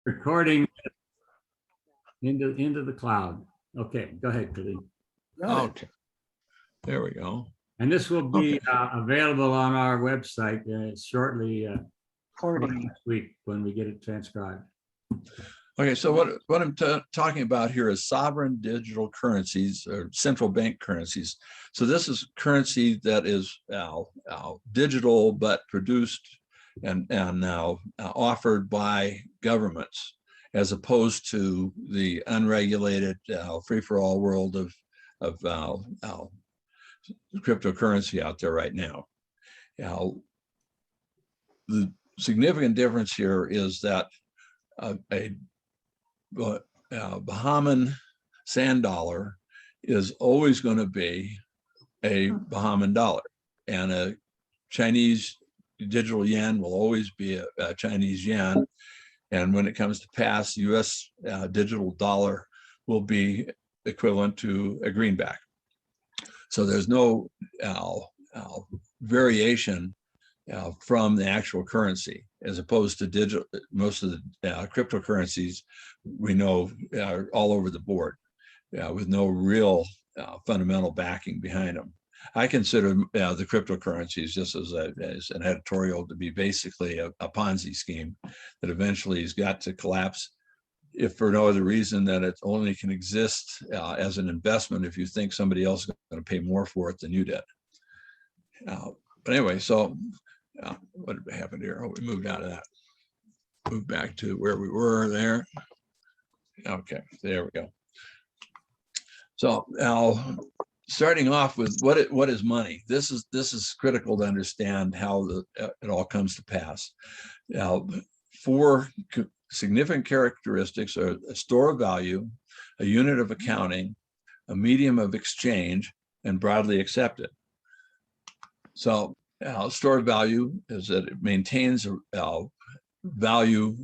Recording into the cloud. Okay, go ahead, Khalid. Okay, there we go. And this will be available on our website shortly next week when we get it transcribed. Okay, so what I'm talking about here is sovereign digital currencies or central bank currencies. So this is currency that is digital but produced and now offered by governments, as opposed to the unregulated free-for-all world of cryptocurrency out there right now. The significant difference here is that a Bahamian sand dollar is always going to be a Bahamian dollar, and a Chinese digital yen will always be a Chinese yen. And when it comes to pass, US digital dollar will be equivalent to a greenback. So there's no variation from the actual currency, as opposed to digital. Most of the cryptocurrencies we know are all over the board with no real fundamental backing behind them. I consider the cryptocurrencies, just as an editorial, to be basically a Ponzi scheme that eventually has got to collapse, if for no other reason than it only can exist as an investment if you think somebody else is going to pay more for it than you did. But anyway, so what happened here? Oh, we moved out of that. Moved back to where we were there. Okay, there we go. So now, starting off with what is money? This is critical to understand how it all comes to pass. Now, four significant characteristics are a store of value, a unit of accounting, a medium of exchange, and broadly accepted. So store of value is that it maintains a value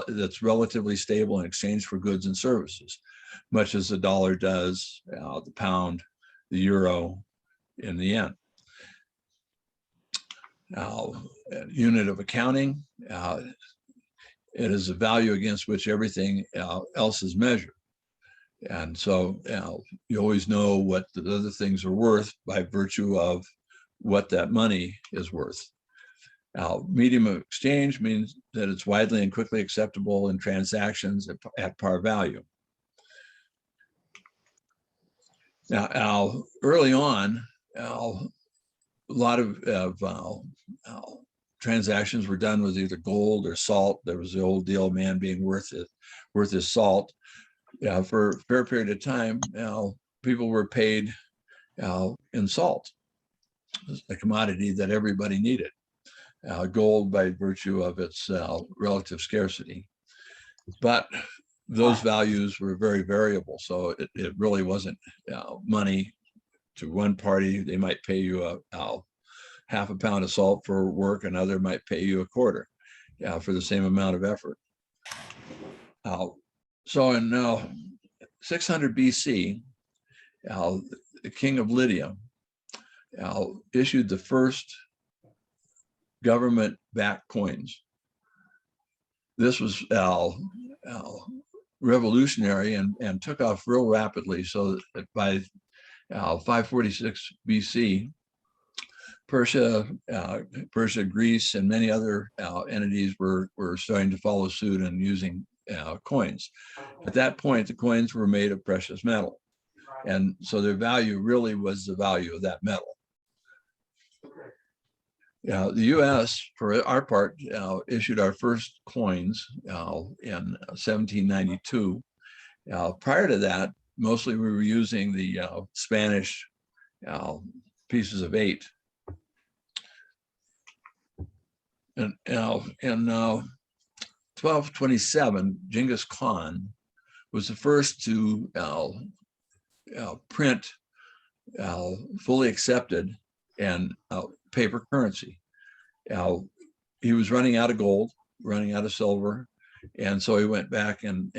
that's relatively stable in exchange for goods and services, much as the dollar does, the pound, the euro, and the yen. Unit of accounting, it is a value against which everything else is measured. And so you always know what the other things are worth by virtue of what that money is worth. Medium of exchange means that it's widely and quickly acceptable in transactions at par value. Now, early on, a lot of transactions were done with either gold or salt. There was the old deal of man being worth his salt. For a fair period of time, people were paid in salt, a commodity that everybody needed. Gold by virtue of its relative scarcity. But those values were very variable, so it really wasn't money to one party. They might pay you half a pound of salt for work, another might pay you a quarter for the same amount of effort. So in 600 BC, the king of Lydia issued the first government-backed coins. This was revolutionary and took off real rapidly, so that by 546 BC, Persia, Greece, and many other entities were starting to follow suit and using coins. At that point, the coins were made of precious metal, and so their value really was the value of that metal. The U.S., for our part, issued our first coins in 1792. Prior to that, mostly we were using the Spanish pieces of 8. And in 1227, Genghis Khan was the first to print fully accepted and paper currency. He was running out of gold, running out of silver, and so he went back and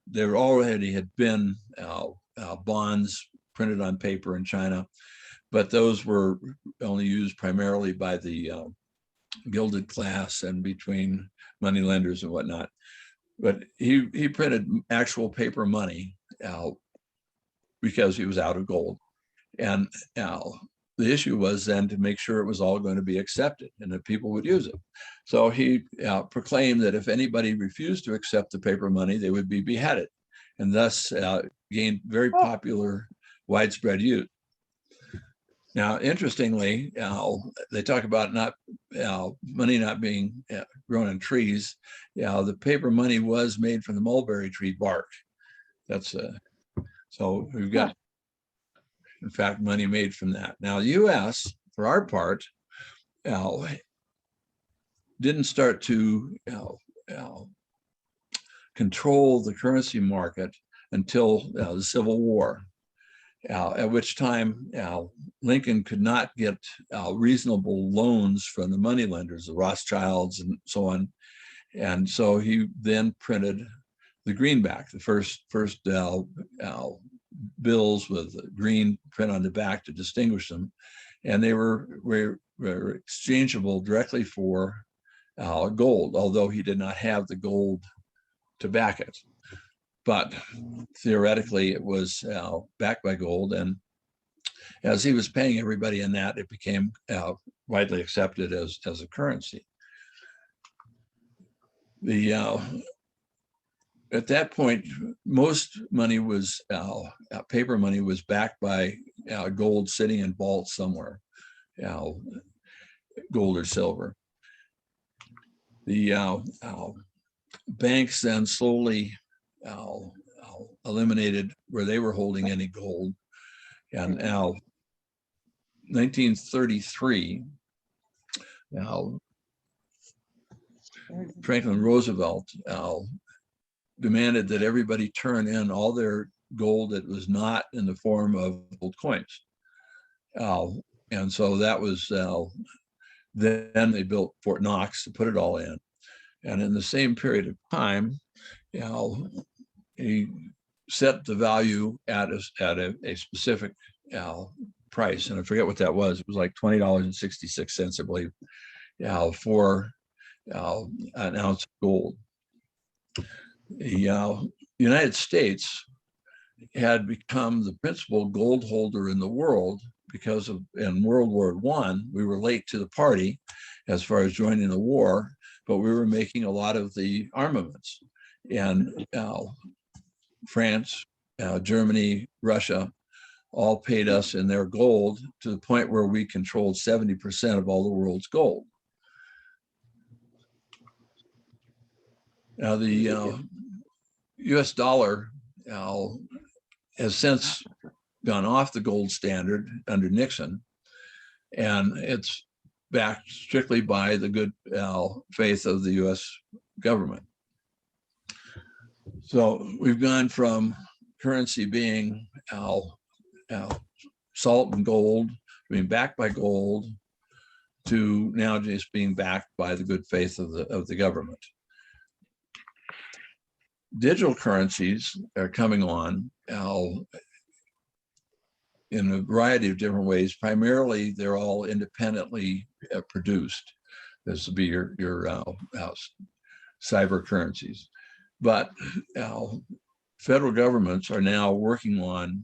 there already had been bonds printed on paper in China, but those were only used primarily by the gilded class and between money lenders and whatnot. But he printed actual paper money because he was out of gold. And the issue was then to make sure it was all going to be accepted and that people would use it. So he proclaimed that if anybody refused to accept the paper money, they would be beheaded, and thus gained very popular, widespread use. Now, interestingly, they talk about money not being grown in trees. The paper money was made from the mulberry tree bark. That's so we've got, in fact, money made from that. Now, the U.S., for our part, didn't start to control the currency market until the Civil War. At which time Lincoln could not get reasonable loans from the money lenders, the Rothschilds and so on. And so he then printed the greenback, the first bills with green print on the back to distinguish them. And they were exchangeable directly for gold, although he did not have the gold to back it. But theoretically, it was backed by gold. And as he was paying everybody in that, it became widely accepted as a currency. At that point, most money was, paper money was backed by gold sitting in vaults somewhere, gold or silver. The banks then slowly eliminated where they were holding any gold. And now 1933, Franklin Roosevelt demanded that everybody turn in all their gold that was not in the form of gold coins. And so that was, then they built Fort Knox to put it all in. And in the same period of time, he set the value at a specific price, and I forget what that was. It was like $20.66, I believe, for an ounce of gold. The United States had become the principal gold holder in the world because of, in World War I, we were late to the party as far as joining the war, but we were making a lot of the armaments. And France, Germany, Russia, all paid us in their gold to the point where we controlled 70% of all the world's gold. Now, the US dollar has since gone off the gold standard under Nixon, and it's backed strictly by the good faith of the US government. So we've gone from currency being salt and gold, being backed by gold, to now just being backed by the good faith of the government. Digital currencies are coming on in a variety of different ways. Primarily, they're all independently produced. This would be your cyber currencies. But federal governments are now working on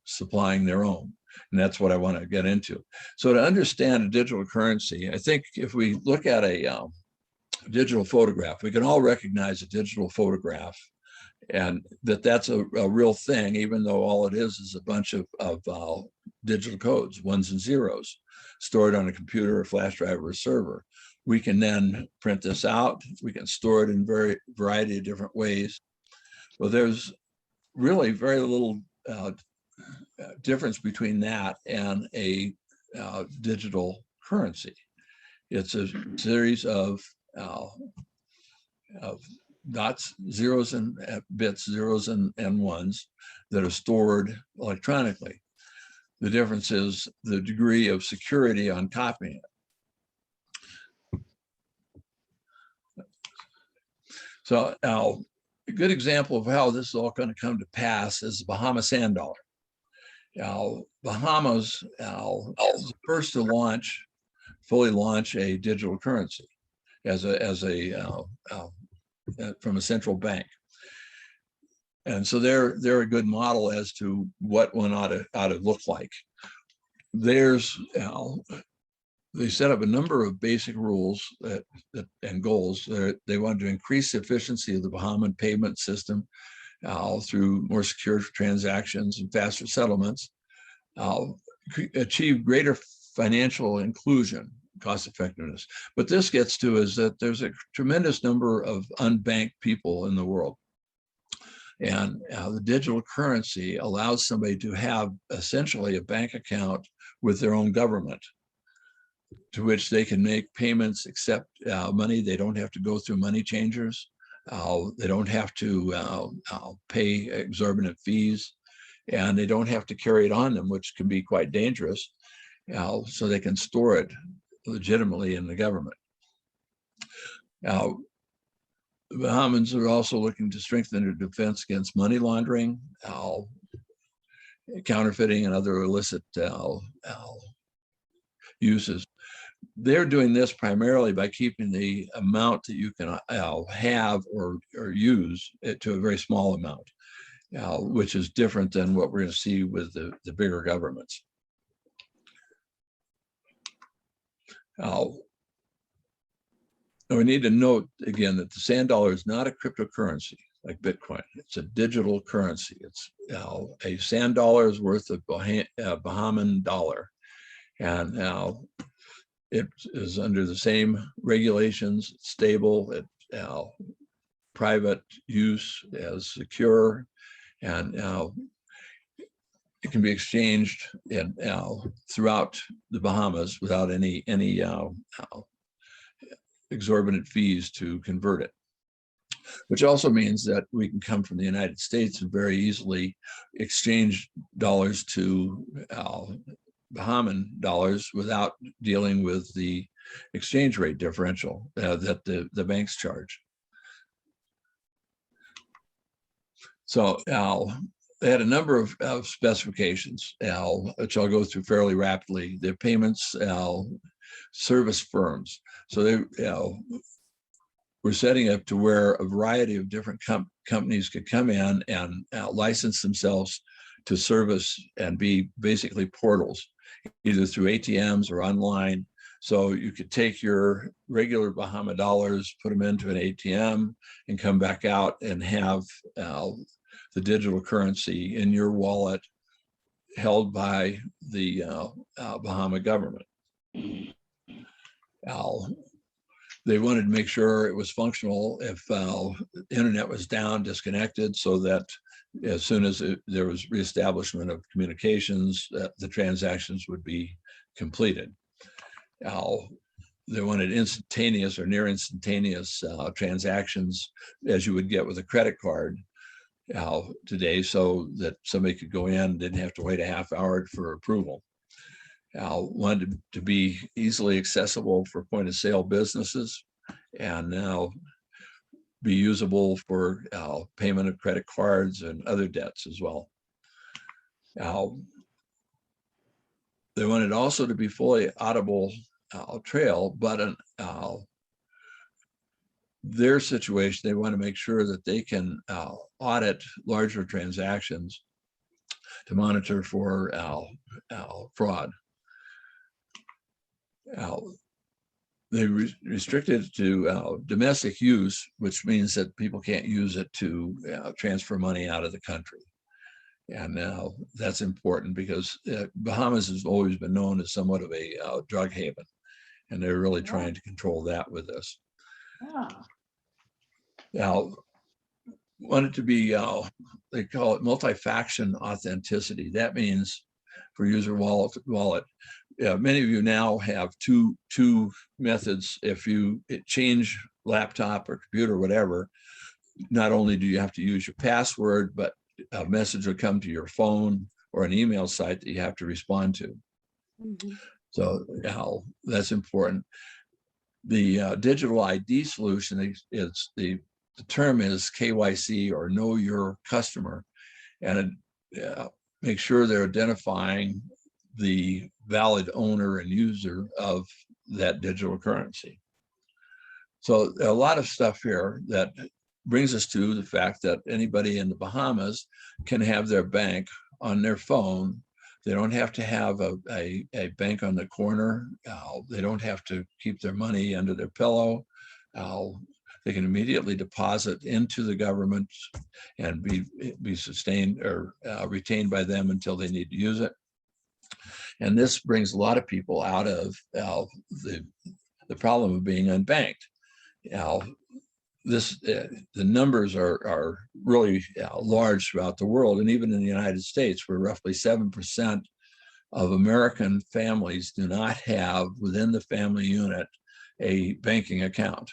supplying their own. And that's what I want to get into. So to understand a digital currency, I think if we look at a digital photograph, we can all recognize a digital photograph, and that's a real thing, even though all it is a bunch of digital codes, ones and zeros, stored on a computer, a flash drive, or a server. We can then print this out. We can store it in variety of different ways. Well, there's really very little difference between that and a digital currency. It's a series of dots, zeros and bits, zeros and ones that are stored electronically. The difference is the degree of security on copying it. So now, a good example of how this is all going to come to pass is the Bahama sand dollar. Bahamas was the first to fully launch a digital currency as a from a central bank. And so they're a good model as to what one ought to look like. There's they set up a number of basic rules and goals. They wanted to increase the efficiency of the Bahamian payment system through more secure transactions and faster settlements, achieve greater financial inclusion, cost effectiveness. But this gets to is that there's a tremendous number of unbanked people in the world. And the digital currency allows somebody to have essentially a bank account with their own government, to which they can make payments, accept money. They don't have to go through money changers. They don't have to pay exorbitant fees, and they don't have to carry it on them, which can be quite dangerous. So they can store it legitimately in the government. The Bahamians are also looking to strengthen their defense against money laundering, counterfeiting, and other illicit uses. They're doing this primarily by keeping the amount that you can have or use it to a very small amount, which is different than what we're going to see with the bigger governments. We need to note again that the sand dollar is not a cryptocurrency like Bitcoin. It's a digital currency. It's a sand dollar's worth of Bahamian dollar, and it is under the same regulations, stable, private use, as secure, and it can be exchanged throughout the Bahamas without any exorbitant fees to convert it. Which also means that we can come from the United States and very easily exchange dollars to Bahamian dollars without dealing with the exchange rate differential that the banks charge. So they had a number of specifications, which I'll go through fairly rapidly. The payments service firms. So they were setting up to where a variety of different companies could come in and license themselves to service and be basically portals, either through ATMs or online. So you could take your regular Bahama dollars, put them into an ATM, and come back out and have the digital currency in your wallet held by the Bahama government. They wanted to make sure it was functional if the internet was down, disconnected, so that as soon as there was reestablishment of communications, the transactions would be completed. They wanted instantaneous or near instantaneous transactions, as you would get with a credit card today, so that somebody could go in, didn't have to wait a half hour for approval. Wanted to be easily accessible for point of sale businesses, and now be usable for payment of credit cards and other debts as well. They wanted also to be fully audible trail, but their situation, they want to make sure that they can audit larger transactions to monitor for fraud. They restricted it to domestic use, which means that people can't use it to transfer money out of the country. And that's important because Bahamas has always been known as somewhat of a drug haven, and they're really trying to control that with this. Now, wanted to be, they call it multi-faction authenticity. That means for user wallet, many of you now have two methods. If you change laptop or computer or whatever, not only do you have to use your password, but a message will come to your phone or an email site that you have to respond to. Mm-hmm. So that's important. The digital ID solution is the term is KYC, or know your customer, and make sure they're identifying the valid owner and user of that digital currency. So a lot of stuff here that brings us to the fact that anybody in the Bahamas can have their bank on their phone. They don't have to have a bank on the corner. They don't have to keep their money under their pillow. They can immediately deposit into the government and be sustained or retained by them until they need to use it. And this brings a lot of people out of the problem of being unbanked. The numbers are really large throughout the world, and even in the United States, where roughly 7% of American families do not have within the family unit a banking account.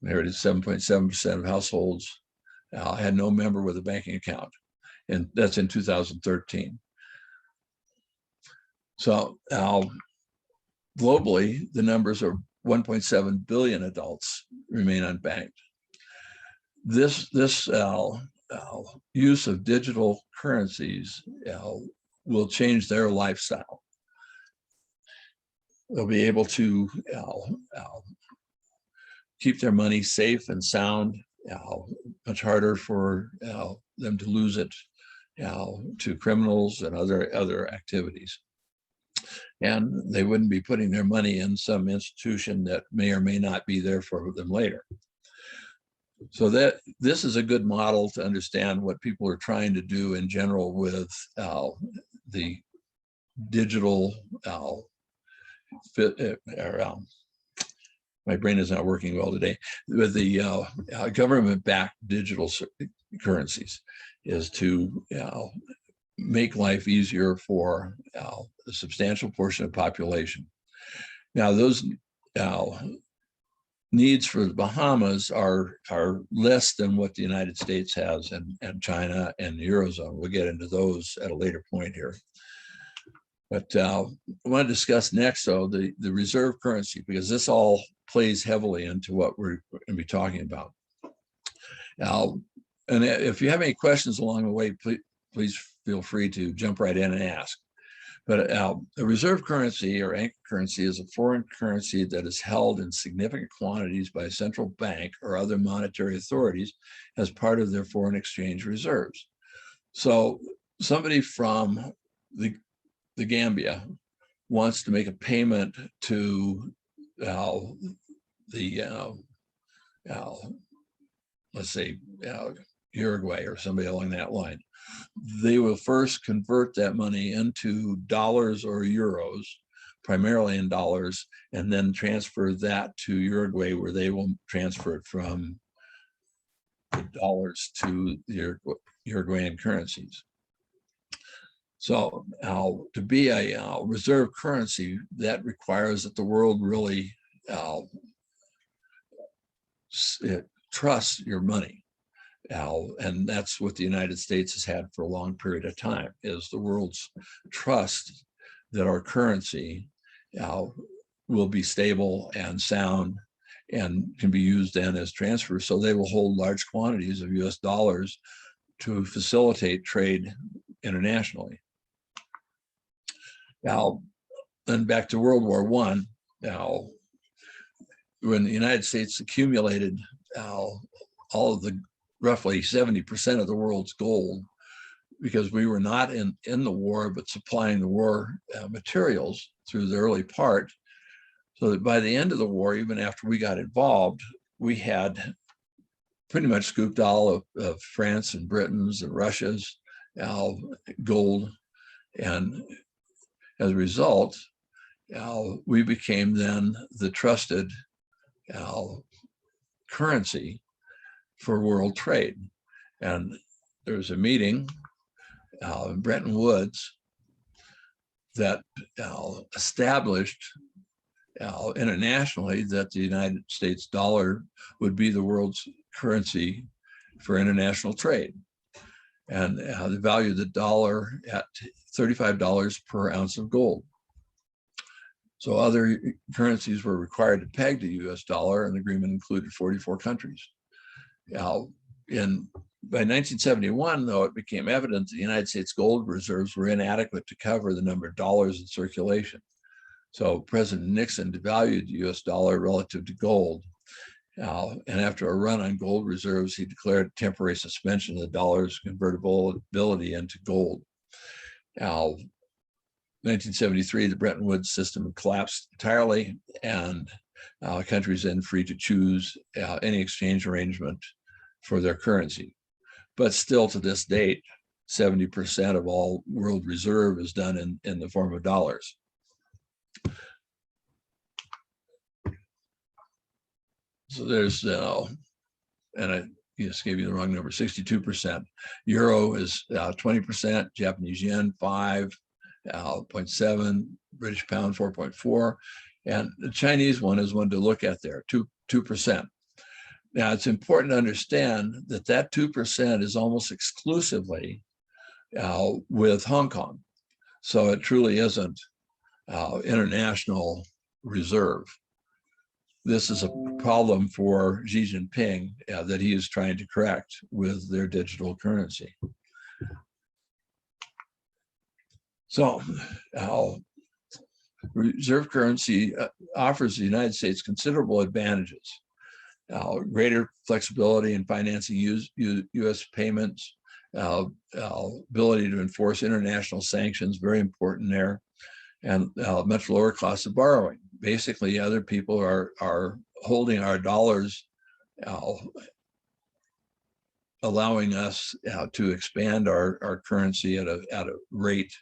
There it is, 7.7% of households had no member with a banking account, and that's in 2013. So globally, the numbers are 1.7 billion adults remain unbanked. This use of digital currencies will change their lifestyle. They'll be able to keep their money safe and sound, much harder for them to lose it to criminals and other activities. And they wouldn't be putting their money in some institution that may or may not be there for them later. So this is a good model to understand what people are trying to do in general with the digital my brain is not working well today, with the government-backed digital currencies, is to make life easier for a substantial portion of the population. Now, those needs for the Bahamas are less than what the United States has and China and the Eurozone. We'll get into those at a later point here. But I want to discuss next, though, the reserve currency, because this all plays heavily into what we're going to be talking about. And if you have any questions along the way, please feel free to jump right in and ask. But a reserve currency or anchor currency is a foreign currency that is held in significant quantities by a central bank or other monetary authorities as part of their foreign exchange reserves. So somebody from the Gambia wants to make a payment to let's say Uruguay or somebody along that line. They will first convert that money into dollars or euros, primarily in dollars, and then transfer that to Uruguay, where they will transfer it from the dollars to the Uruguayan currencies. So to be a reserve currency, that requires that the world really trusts your money. And that's what the United States has had for a long period of time, is the world's trust that our currency will be stable and sound and can be used then as transfers. So they will hold large quantities of US dollars to facilitate trade internationally. Now, then back to World War I, when the United States accumulated all of the roughly 70% of the world's gold, because we were not in the war, but supplying the war materials through the early part, so that by the end of the war, even after we got involved, we had pretty much scooped all of France and Britain's and Russia's gold. And as a result, we became then the trusted currency for world trade. And there was a meeting in Bretton Woods that established internationally that the United States dollar would be the world's currency for international trade. And they valued the dollar at $35 per ounce of gold. So other currencies were required to peg the US dollar, and the agreement included 44 countries. By 1971, though, it became evident that the United States gold reserves were inadequate to cover the number of dollars in circulation. So President Nixon devalued the US dollar relative to gold. And after a run on gold reserves, he declared a temporary suspension of the dollar's convertibility into gold. 1973, the Bretton Woods system collapsed entirely, and countries then free to choose any exchange arrangement for their currency. But still to this date, 70% of all world reserve is done in the form of dollars. So there's, and I just gave you the wrong number, 62%. Euro is 20%, Japanese yen 5.7, British pound 4.4, and the Chinese one is one to look at there, 2%. Now it's important to understand that that 2% is almost exclusively with Hong Kong. So it truly isn't international reserve. This is a problem for Xi Jinping that he is trying to correct with their digital currency. So reserve currency offers the United States considerable advantages. Greater flexibility in financing U.S. payments, ability to enforce international sanctions, very important there, and much lower cost of borrowing. Basically, other people are holding our dollars, allowing us to expand our currency at a rate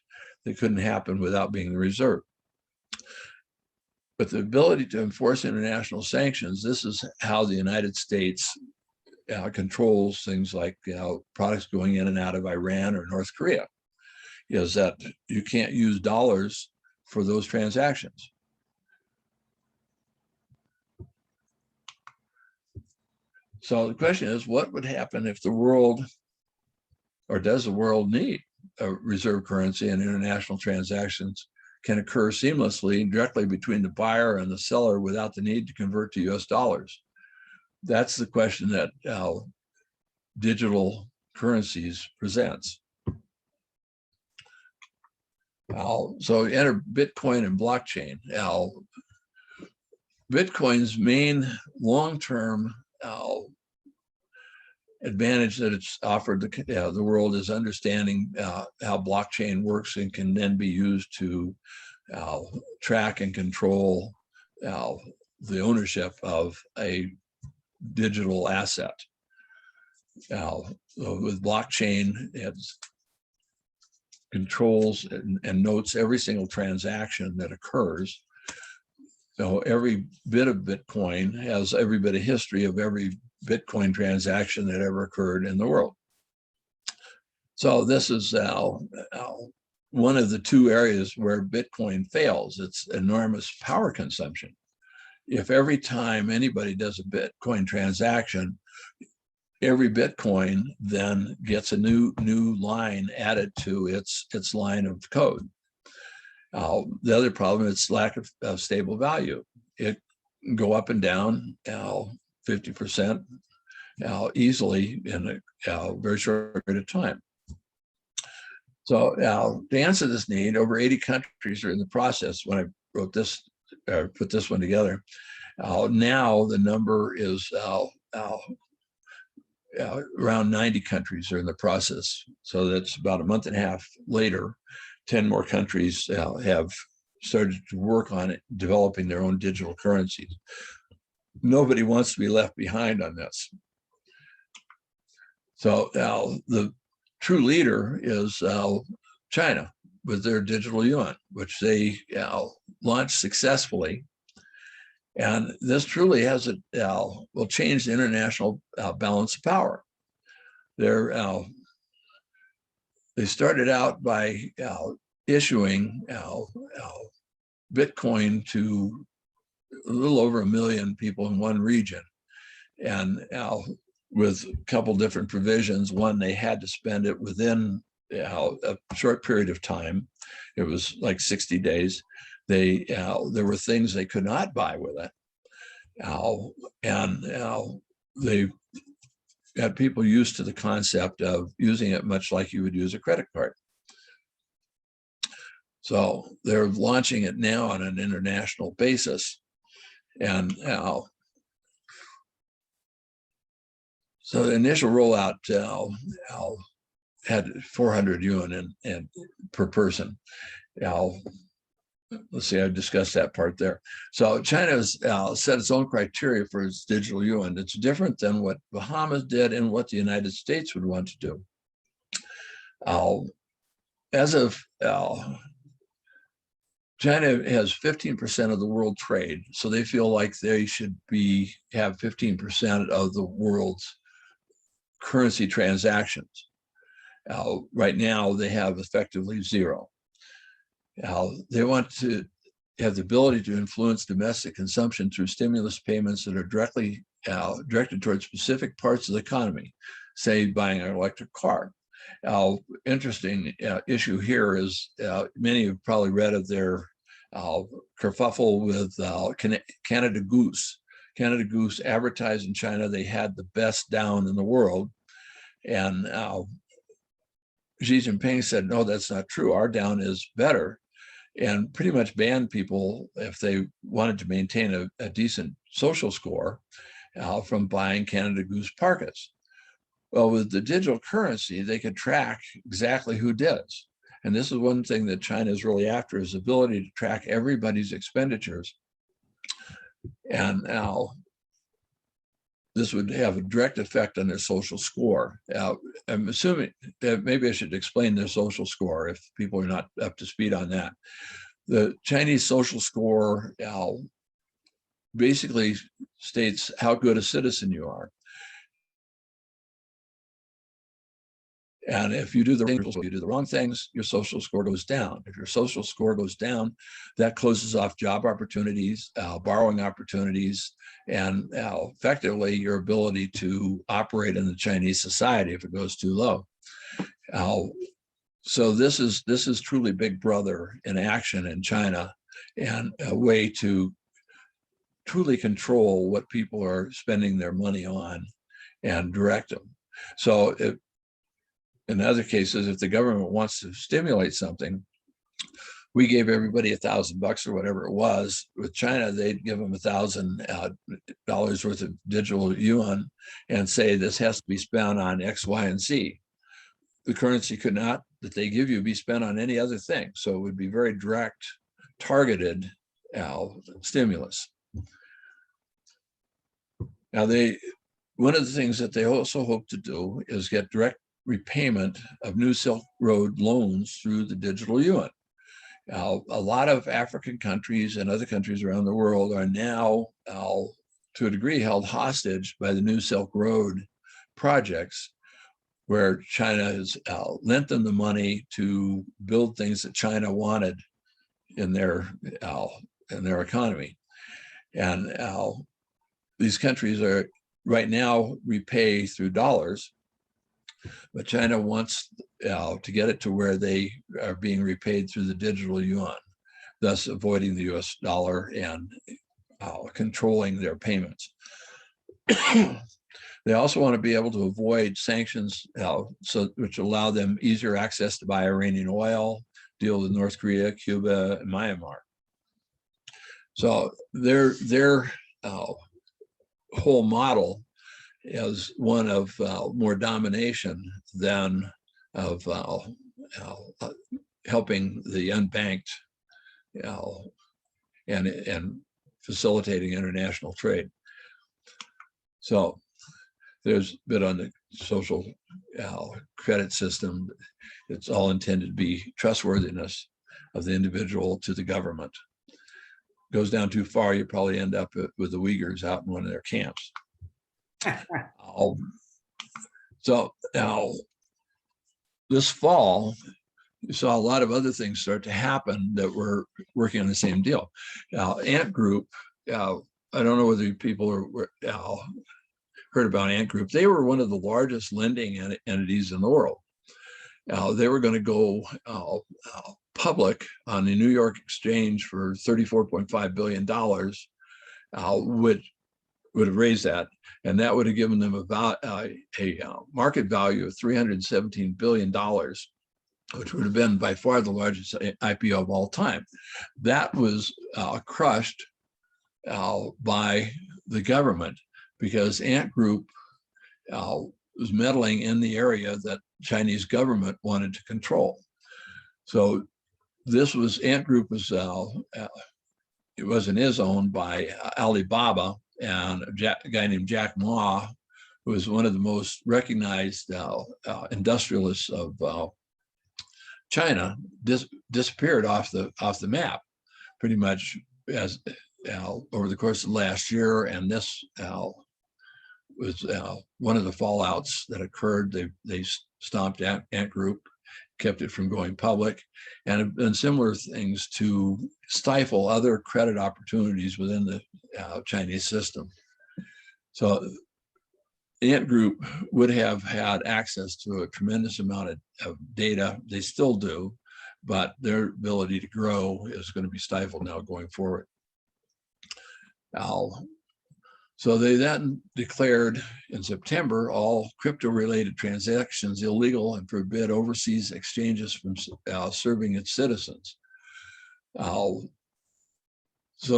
that couldn't happen without being the reserve. But the ability to enforce international sanctions, this is how the United States controls things like products going in and out of Iran or North Korea, is that you can't use dollars for those transactions. So the question is, what would happen if the world, or does the world need a reserve currency, and international transactions can occur seamlessly directly between the buyer and the seller without the need to convert to US dollars? That's the question that digital currencies presents. So enter Bitcoin and blockchain. Bitcoin's main long-term advantage that it's offered the world is understanding how blockchain works and can then be used to track and control the ownership of a digital asset. With blockchain, it controls and notes every single transaction that occurs. So every bit of Bitcoin has every bit of history of every Bitcoin transaction that ever occurred in the world. So this is one of the two areas where Bitcoin fails. It's enormous power consumption. If every time anybody does a Bitcoin transaction, every Bitcoin then gets a new line added to its line of code. The other problem is lack of stable value. It can go up and down 50% easily in a very short period of time. So to answer this need, over 80 countries are in the process. When I wrote this, put this one together, now the number is around 90 countries are in the process. So that's about a month and a half later, 10 more countries have started to work on it, developing their own digital currencies. Nobody wants to be left behind on this. So the true leader is China with their digital yuan, which they launched successfully. And this truly has will change the international balance of power. They started out by issuing Bitcoin to a little over 1 million people in one region. And with a couple different provisions. One, they had to spend it within a short period of time. It was like 60 days. There were things they could not buy with it. They got people used to the concept of using it much like you would use a credit card. So they're launching it now on an international basis. And so the initial rollout had 400 yuan and per person. Let's see, I discussed that part there. So China has set its own criteria for its digital yuan. It's different than what Bahamas did and what the United States would want to do. As of China has 15% of the world trade, so they feel like they should have 15% of the world's currency transactions. Right now, they have effectively zero. They want to have the ability to influence domestic consumption through stimulus payments that are directly directed towards specific parts of the economy, say buying an electric car. Interesting issue here is many have probably read of their kerfuffle with Canada Goose. Canada Goose advertised in China they had the best down in the world. And Xi Jinping said, no, that's not true. Our down is better. And pretty much banned people, if they wanted to maintain a decent social score, from buying Canada Goose parkas. Well, with the digital currency, they could track exactly who did. And this is one thing that China is really after, is the ability to track everybody's expenditures. And now this would have a direct effect on their social score. I'm assuming that maybe I should explain their social score if people are not up to speed on that. The Chinese social score basically states how good a citizen you are. And if you do the wrong things, your social score goes down. If your social score goes down, that closes off job opportunities, borrowing opportunities, and effectively your ability to operate in the Chinese society if it goes too low. So this is truly Big Brother in action in China, and a way to truly control what people are spending their money on and direct them. So in other cases, if the government wants to stimulate something, we gave everybody $1,000 or whatever it was. With China, they'd give them $1,000 worth of digital yuan and say this has to be spent on X, Y, and Z. The currency could not, that they give you, be spent on any other thing. So it would be very direct, targeted stimulus. Now, one of the things that they also hope to do is get direct repayment of New Silk Road loans through the digital yuan. A lot of African countries and other countries around the world are now, to a degree, held hostage by the New Silk Road projects, where China has lent them the money to build things that China wanted in their economy. And these countries are right now repay through dollars, but China wants to get it to where they are being repaid through the digital yuan, thus avoiding the US dollar and controlling their payments. They also want to be able to avoid sanctions, which allow them easier access to buy Iranian oil, deal with North Korea, Cuba, and Myanmar. So their whole model is one of more domination than of helping the unbanked and facilitating international trade. So there's a bit on the social credit system. It's all intended to be trustworthiness of the individual to the government. Goes down too far, you probably end up with the Uyghurs out in one of their camps. So now, this fall, you saw a lot of other things start to happen that were working on the same deal. Ant Group, I don't know whether people heard about Ant Group. They were one of the largest lending entities in the world. They were going to go public on the New York Exchange for $34.5 billion, which would have raised that, and that would have given them about a market value of $317 billion. which would have been by far the largest IPO of all time. That was crushed by the government because Ant Group was meddling in the area that Chinese government wanted to control. So this was, Ant Group was, it wasn't is owned by Alibaba and a guy named Jack Ma, who was one of the most recognized industrialists of China, disappeared off the map pretty much as over the course of last year. And this was one of the fallouts that occurred. They stomped Ant Group, kept it from going public, and have been similar things to stifle other credit opportunities within the Chinese system. So Ant Group would have had access to a tremendous amount of data. They still do, but their ability to grow is going to be stifled now going forward. So they then declared in September all crypto-related transactions illegal and forbid overseas exchanges from serving its citizens. So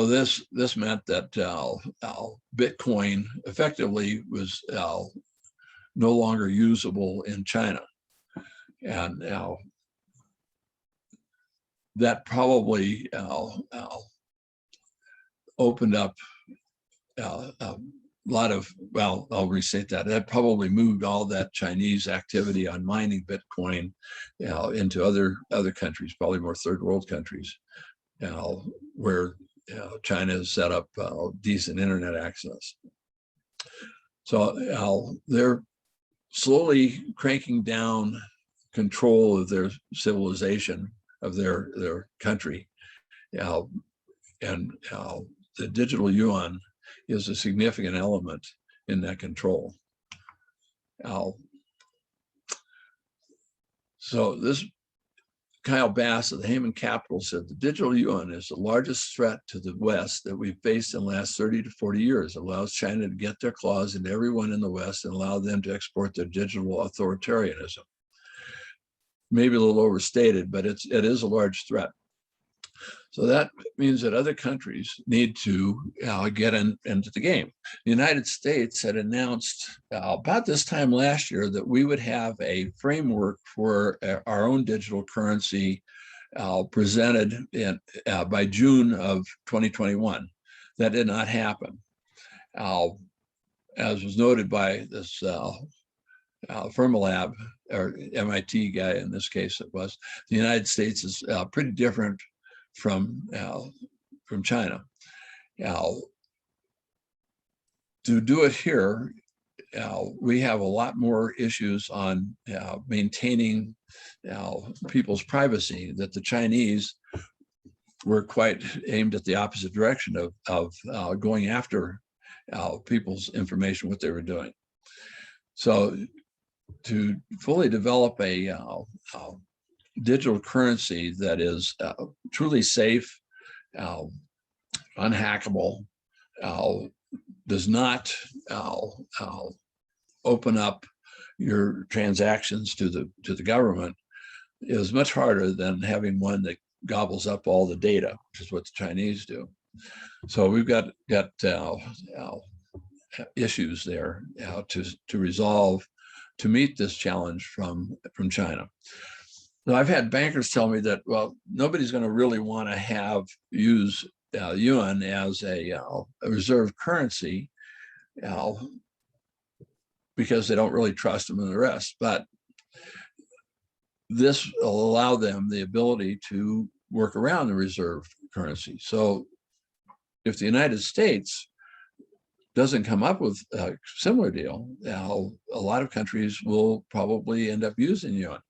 this meant that Bitcoin effectively was no longer usable in China, and that probably opened up a lot of, well, I'll restate that. That probably moved all that Chinese activity on mining Bitcoin into other countries, probably more third world countries, where China has set up decent internet access. So they're slowly cranking down control of their civilization, of their country, and the digital yuan is a significant element in that control. So this Kyle Bass of the Heyman Capital said the digital yuan is the largest threat to the West that we've faced in the last 30 to 40 years. It allows China to get their claws into everyone in the West and allow them to export their digital authoritarianism. Maybe a little overstated, but it is a large threat. So that means that other countries need to get into the game. The United States had announced about this time last year that we would have a framework for our own digital currency presented by June of 2021. That did not happen. As was noted by this Fermilab, or MIT guy in this case, it was, the United States is pretty different from China. To do it here, we have a lot more issues on maintaining people's privacy that the Chinese were quite aimed at the opposite direction of going after people's information, what they were doing. So to fully develop a digital currency that is truly safe, unhackable, does not open up your transactions to the government, is much harder than having one that gobbles up all the data, which is what the Chinese do. So we've got issues there to resolve to meet this challenge from China. Now, I've had bankers tell me that, well, nobody's going to really want to use yuan as a reserve currency because they don't really trust them and the rest. But this will allow them the ability to work around the reserve currency. So if the United States doesn't come up with a similar deal, a lot of countries will probably end up using yuan.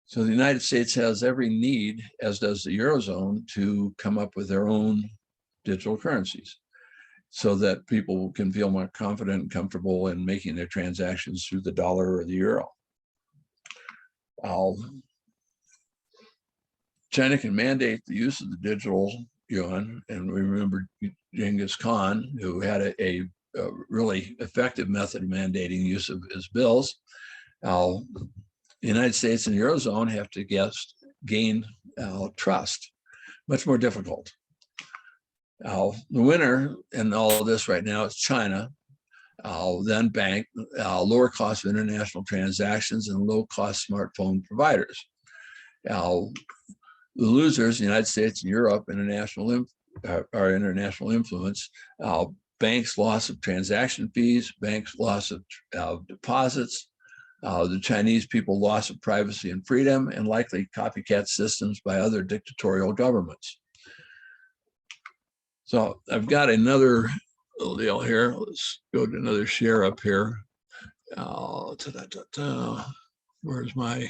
So the United States has every need, as does the Eurozone, to come up with their own digital currencies so that people can feel more confident and comfortable in making their transactions through the dollar or the euro. China can mandate the use of the digital yuan, and we remember Genghis Khan, who had a really effective method of mandating use of his bills. the United States and the Eurozone have to gain trust. Much more difficult. The winner in all of this right now is China, then bank, lower cost of international transactions, and low cost smartphone providers. The losers, the United States and Europe, are international influence. Banks' loss of transaction fees, banks' loss of deposits, the Chinese people loss of privacy and freedom, and likely copycat systems by other dictatorial governments. So I've got another little deal here. Let's go to another share up here. Where's my,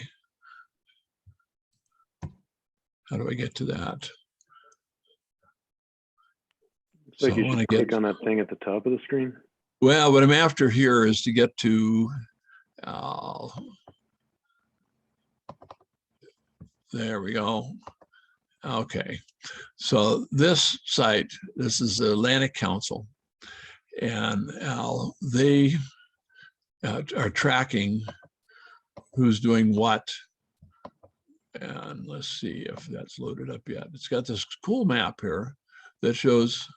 how do I get to that? So you should click on that thing at the top of the screen. Well, what I'm after here is to get to, there we go. Okay, so this site, this is the Atlantic Council, and they are tracking who's doing what. And let's see if that's loaded up yet. It's got this cool map here that shows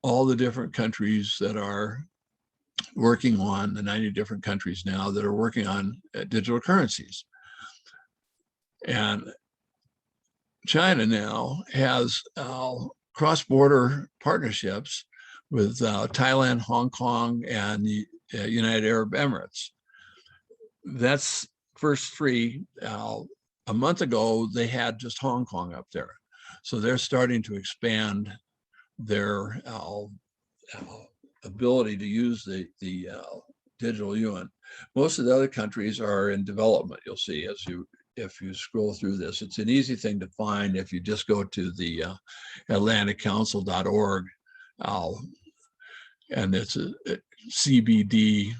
all the different countries that are working on, the 90 different countries now that are working on digital currencies. And China now has cross-border partnerships with Thailand, Hong Kong, and the United Arab Emirates. That's first three. A month ago, they had just Hong Kong up there. So they're starting to expand their ability to use the digital yuan. Most of the other countries are in development, you'll see if you scroll through this. It's an easy thing to find if you just go to the atlanticcouncil.org, and it's a CBD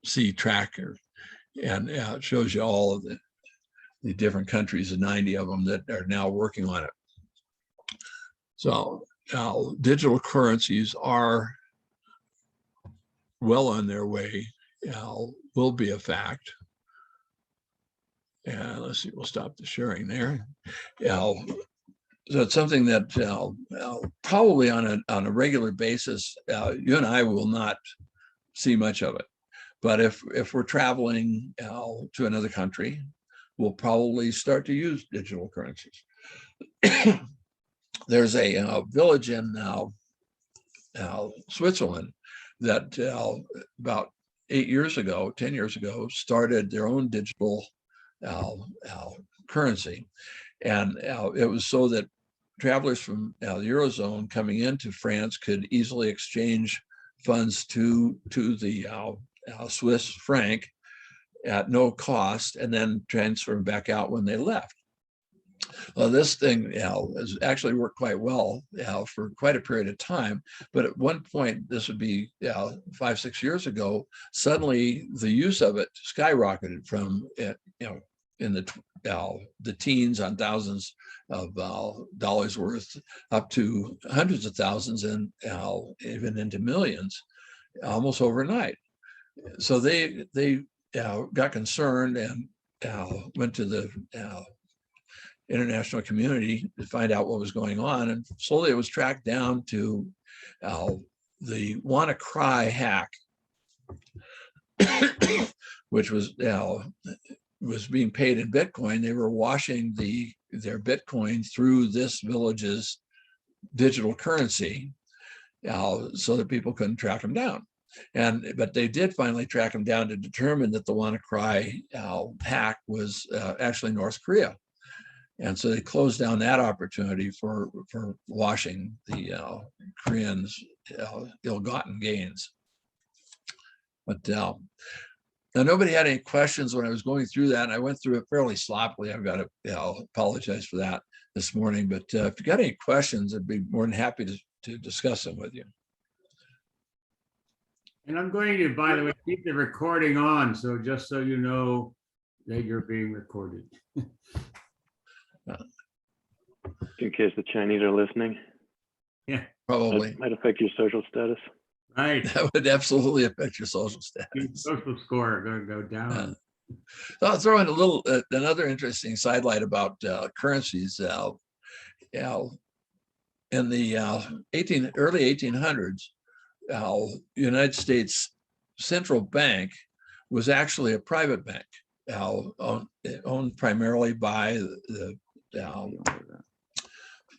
C tracker, and it shows you all of the different countries, the 90 of them that are now working on it. So digital currencies are well on their way, will be a fact. And let's see, we'll stop the sharing there. So it's something that probably on a regular basis, you and I will not see much of it. But if we're traveling to another country, we'll probably start to use digital currencies. There's a village in Switzerland that about 10 years ago, started their own digital currency. And it was so that travelers from the Eurozone coming into France could easily exchange funds to the Swiss franc at no cost, and then transfer them back out when they left. Well, this thing has actually worked quite well for quite a period of time. But at one point, this would be 5-6 years ago, suddenly the use of it skyrocketed from in the teens on thousands of dollars worth up to hundreds of thousands and even into millions almost overnight. So they got concerned and went to the international community to find out what was going on, and slowly it was tracked down to the WannaCry hack, which was being paid in Bitcoin. They were washing their Bitcoin through this village's digital currency so that people couldn't track them down. But they did finally track them down to determine that the WannaCry hack was actually North Korea. And so they closed down that opportunity for washing the Koreans' ill-gotten gains. But now nobody had any questions when I was going through that, and I went through it fairly sloppily. I've got to apologize for that this morning. But if you got any questions, I'd be more than happy to discuss them with you. And I'm going to, by the way, keep the recording on, so just so you know that you're being recorded. In case the Chinese are listening. Yeah, probably might affect your social status. Right. That would absolutely affect your social Your status. social score go down. So I'll throw in a little, another interesting sidelight about currencies. In the early 1800s, United States Central Bank was actually a private bank, owned primarily by the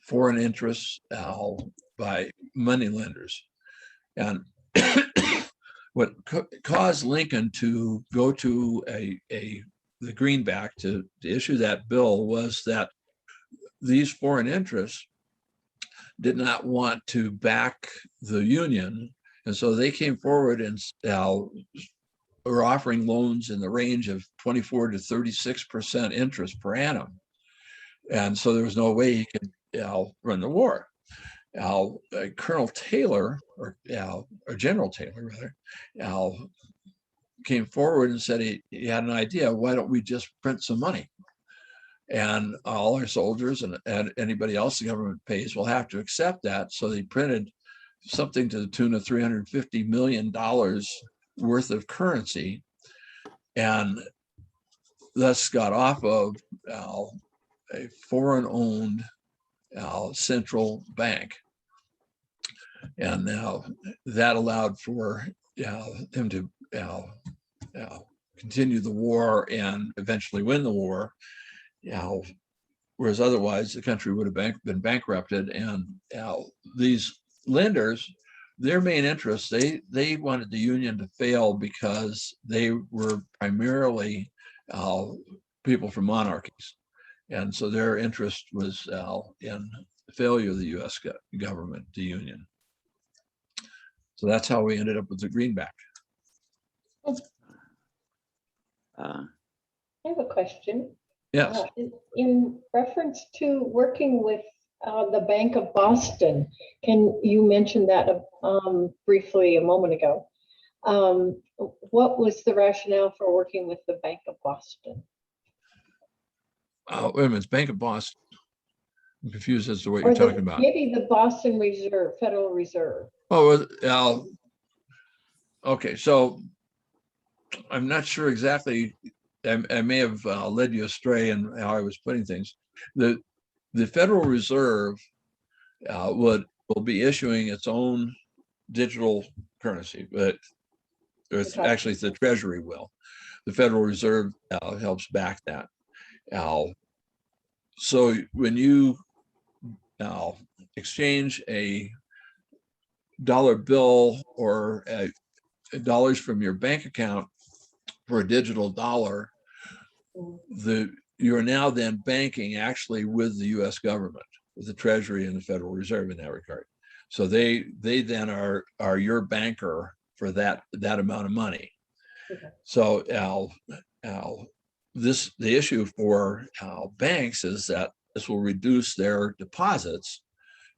foreign interests, by money lenders. And what caused Lincoln to go to the greenback to issue that bill was that these foreign interests did not want to back the Union. And so they came forward and were offering loans in the range of 24 to 36% interest per annum. And so there was no way he could run the war. Colonel Taylor, or General Taylor rather, came forward and said he had an idea. Why don't we just print some money? And all our soldiers and anybody else the government pays will have to accept that. So they printed something to the tune of $350 million worth of currency, and thus got off of a foreign-owned central bank. And now that allowed for him to continue the war and eventually win the war. Whereas otherwise the country would have been bankrupted. And these lenders, their main interest, they wanted the Union to fail because they were primarily people from monarchies. And so their interest was in the failure of the US government, the Union. So that's how we ended up with the greenback. I have a question. Yes. In reference to working with the Bank of Boston, you mentioned that briefly a moment ago. What was the rationale for working with the Bank of Boston? Wait a minute, it's Bank of Boston. I'm confused as to what you're talking about. Maybe the Boston Reserve, Federal Reserve. Oh, okay. So I'm not sure exactly. I may have led you astray in how I was putting things. The Federal Reserve will be issuing its own digital currency, but actually the Treasury will. The Federal Reserve helps back that. So when you exchange a dollar bill or dollars from your bank account for a digital dollar, you're now then banking actually with the US government, with the Treasury and the Federal Reserve in that regard. So they then are your banker for that amount of money. Okay. So the issue for banks is that this will reduce their deposits,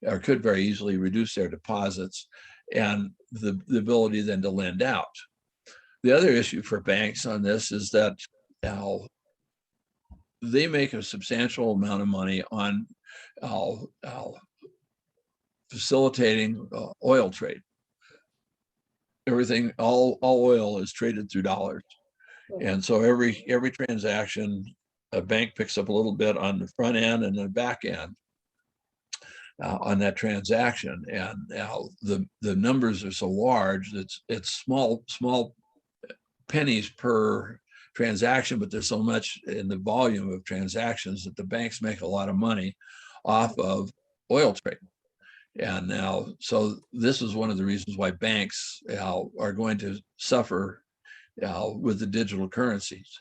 or could very easily reduce their deposits, and the ability then to lend out. The other issue for banks on this is that they make a substantial amount of money on facilitating oil trade. Everything, all oil is traded through dollars. And so every transaction, a bank picks up a little bit on the front end and the back end on that transaction. And now the numbers are so large that it's small pennies per transaction, but there's so much in the volume of transactions that the banks make a lot of money off of oil trade. And now, so this is one of the reasons why banks are going to suffer with the digital currencies.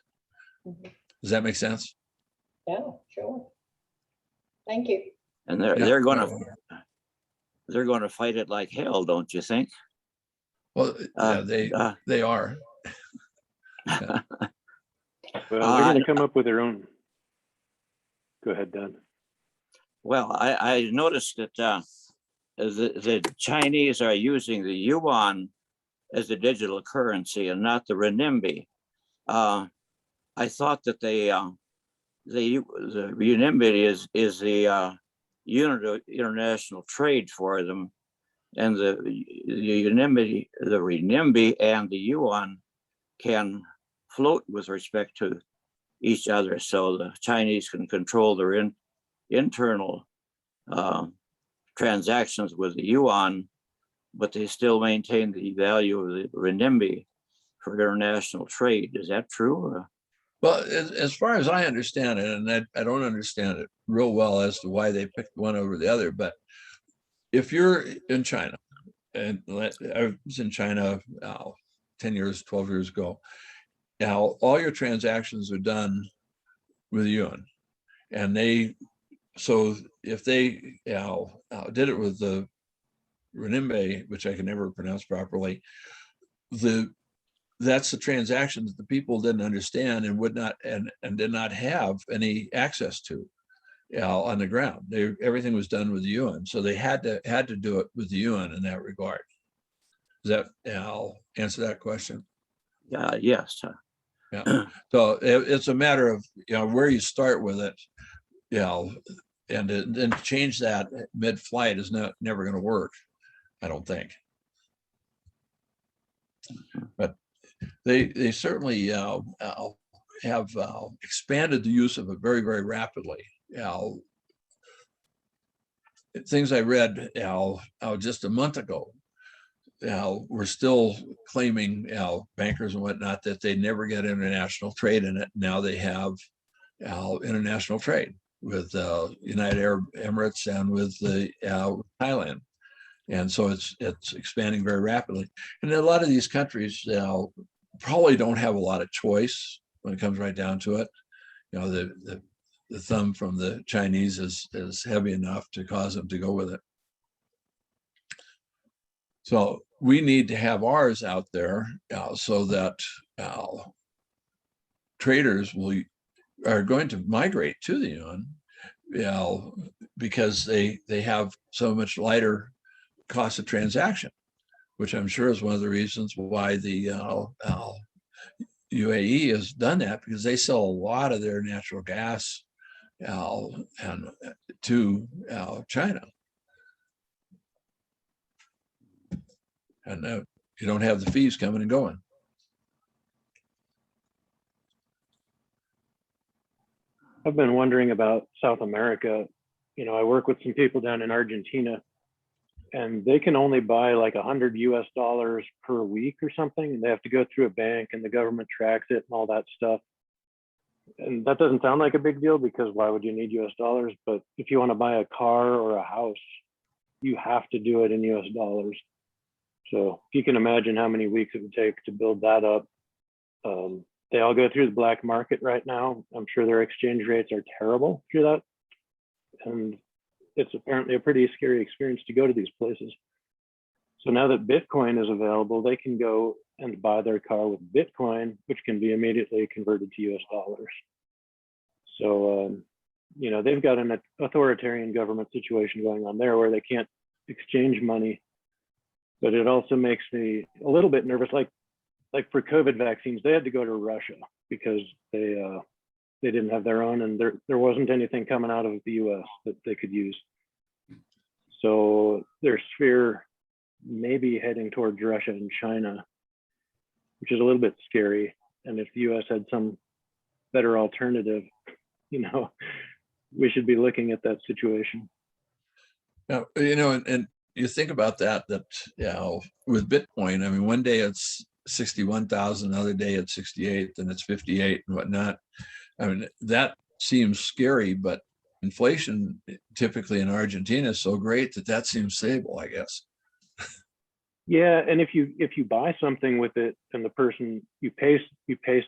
Mm-hmm. Does that make sense? Yeah, sure. Thank you. And they're going to fight it like hell, don't you think? Well, yeah, they are. Yeah. Well, they're going to come up with their own. Go ahead, Don. Well, I noticed that the Chinese are using the yuan as a digital currency and not the renminbi. I thought that the renminbi is the unit of international trade for them, and the renminbi and the yuan can float with respect to each other. So the Chinese can control their internal transactions with the yuan, but they still maintain the value of the renminbi for international trade. Is that true? Well, as far as I understand it, and I don't understand it real well as to why they picked one over the other, but if you're in China, and I was in China 10 years, 12 years ago, now all your transactions are done with yuan, and so if they did it with the renminbi, which I can never pronounce properly, that's the transaction that the people didn't understand and would not and did not have any access to on the ground. Everything was done with the yuan, so they had to do it with the yuan in that regard. Does that answer that question? Yes. Yeah. So it's a matter of where you start with it, and then change that mid-flight is never going to work, I don't think. But they certainly have expanded the use of it very, very rapidly. Things I read just a month ago, we're still claiming, bankers and whatnot, that they never get international trade in it. Now they have international trade with United Arab Emirates and with Thailand. And so it's expanding very rapidly. And a lot of these countries probably don't have a lot of choice when it comes right down to it. The thumb from the Chinese is heavy enough to cause them to go with it. So we need to have ours out there so that traders are going to migrate to the yuan, because they have so much lighter cost of transaction, which I'm sure is one of the reasons why the UAE has done that, because they sell a lot of their natural gas and to China. And you don't have the fees coming and going. I've been wondering about South America. I work with some people down in Argentina, and they can only buy like $100 per week or something, and they have to go through a bank, and the government tracks it and all that stuff. And that doesn't sound like a big deal, because why would you need US dollars? But if you want to buy a car or a house, you have to do it in US dollars. So if you can imagine how many weeks it would take to build that up. They all go through the black market right now. I'm sure their exchange rates are terrible through that. And it's apparently a pretty scary experience to go to these places. So now that Bitcoin is available, they can go and buy their car with Bitcoin, which can be immediately converted to US dollars. So, they've got an authoritarian government situation going on there where they can't exchange money. But it also makes me a little bit nervous. Like for COVID vaccines, they had to go to Russia because they didn't have their own, and there wasn't anything coming out of the US that they could use. So their sphere may be heading towards Russia and China, which is a little bit scary. And if the US had some better alternative, we should be looking at that situation. Now, and you think about that with Bitcoin, I mean, one day it's 61,000, another day it's 68, then it's 58 and whatnot. I mean, that seems scary, but inflation typically in Argentina is so great that seems stable, I guess. Yeah, and if you buy something with it, and the person you pay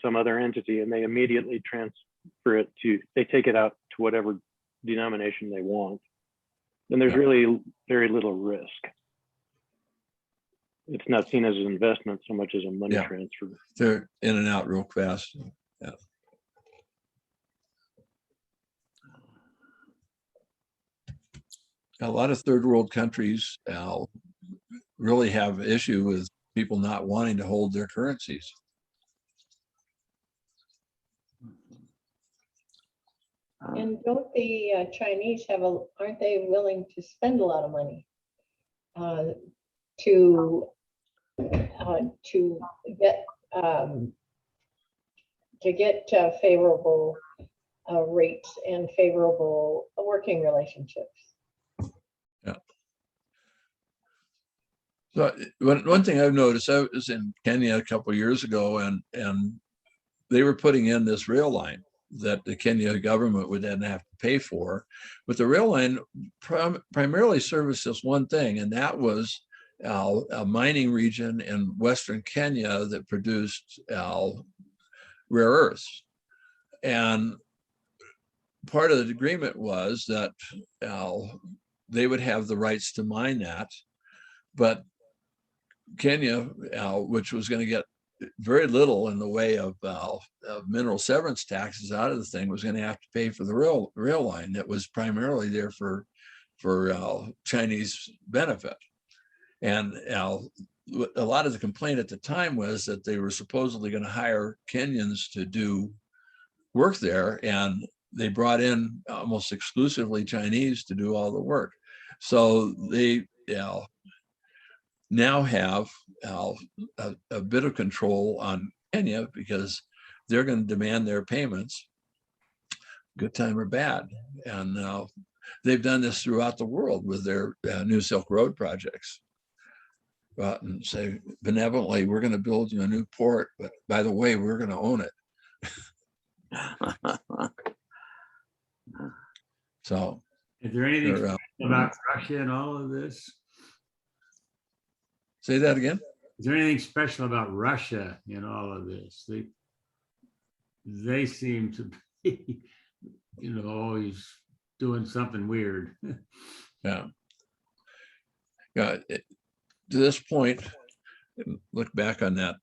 some other entity, and they immediately transfer it they take it out to whatever denomination they want, then there's really very little risk. It's not seen as an investment so much as a money transfer. They're in and out real fast. Yeah. A lot of third world countries really have an issue with people not wanting to hold their currencies. And don't the Chinese aren't they willing to spend a lot of money? to get favorable rates and favorable working relationships. Yeah. So one thing I've noticed, I was in Kenya a couple of years ago, and they were putting in this rail line that the Kenya government would then have to pay for. But the rail line primarily serviced this one thing, and that was a mining region in Western Kenya that produced rare earths. And part of the agreement was that they would have the rights to mine that, but Kenya, which was going to get very little in the way of mineral severance taxes out of the thing, was going to have to pay for the rail line that was primarily there for Chinese benefit. And a lot of the complaint at the time was that they were supposedly going to hire Kenyans to do work there, and they brought in almost exclusively Chinese to do all the work. So they now have a bit of control on Kenya because they're going to demand their payments, good time or bad. And they've done this throughout the world with their New Silk Road projects. And say benevolently, we're going to build you a new port, but by the way, we're going to own it. So, is there anything about Russia in all of this? Say that again. Is there anything special about Russia in all of this? They seem to be, always doing something weird. Yeah. Yeah. To this point, look back on that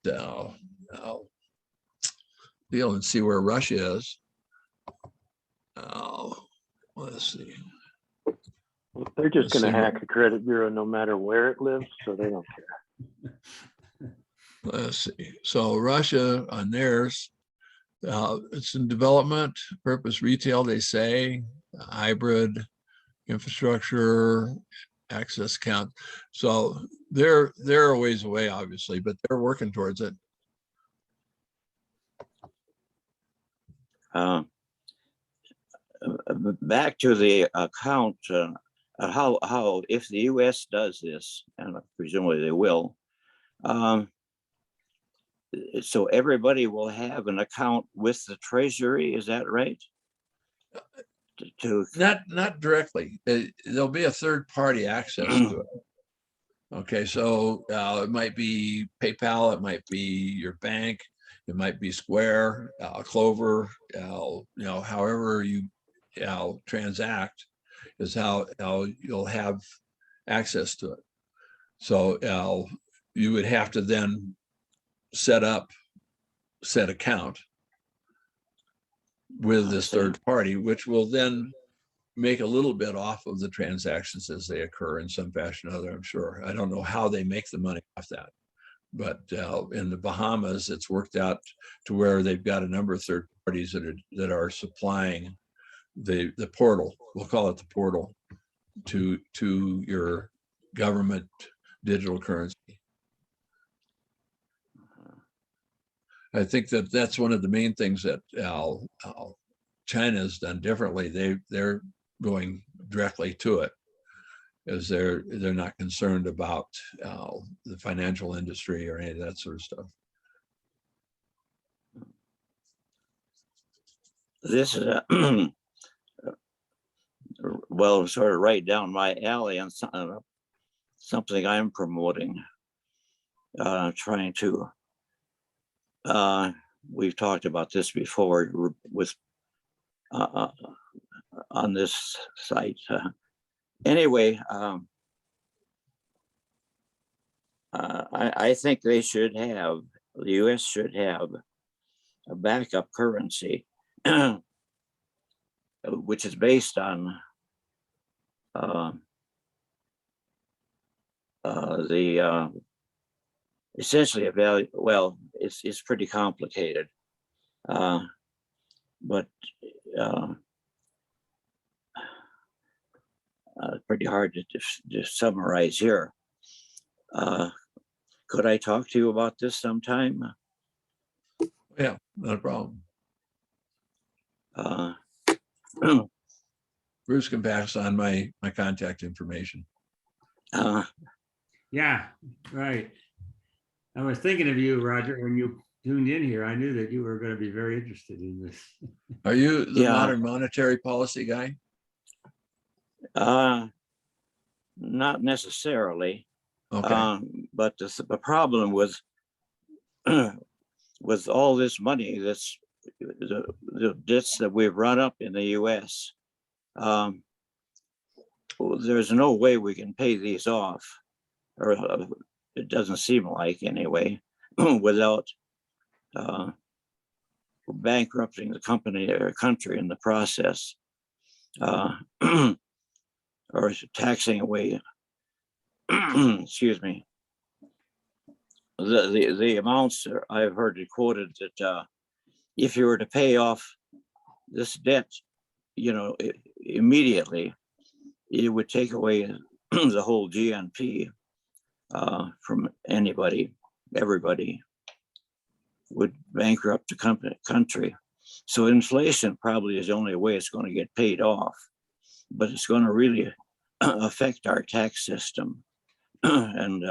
deal and see where Russia is. Let's see. They're just going to hack a credit bureau no matter where it lives, so they don't care. Let's see. So Russia on theirs, it's in development, purpose retail, they say, hybrid, infrastructure, access count. So they're a ways away, obviously, but they're working towards it. Back to the account, how if the U.S. does this, and presumably they will, so everybody will have an account with the Treasury. Is that right? Not directly. There'll be a third party access to it. Okay, so it might be PayPal, it might be your bank, it might be Square, Clover, however you transact is how you'll have access to it. So you would have to then set up said account with this third party, which will then make a little bit off of the transactions as they occur in some fashion or other, I'm sure. I don't know how they make the money off that. But in the Bahamas, it's worked out to where they've got a number of third parties that are supplying the portal, we'll call it the portal, to your government digital currency. I think that's one of the main things that China has done differently. They're going directly to it, as they're not concerned about the financial industry or any of that sort of stuff. This is well, sort of right down my alley on something I'm promoting, trying to. We've talked about this before with on this site. Anyway, I think they should have, the U.S. should have a backup currency, which is based on the essentially a value. Well, it's pretty complicated, but pretty hard to summarize here. Could I talk to you about this sometime? Yeah, not a problem. Uh, Bruce can pass on my contact information. Yeah, right. I was thinking of you, Roger, when you tuned in here. I knew that you were going to be very interested in this. Are you the Yeah. modern monetary policy guy? Not necessarily. Okay. But the problem with with all this money, the debts that we've run up in the U.S., there's no way we can pay these off, or it doesn't seem like anyway, without bankrupting the company or country in the process, or taxing away. Excuse me. The amounts I've heard it quoted that if you were to pay off this debt, immediately, it would take away the whole GNP from anybody. Everybody would bankrupt the country. So inflation probably is the only way it's going to get paid off, but it's going to really affect our tax system and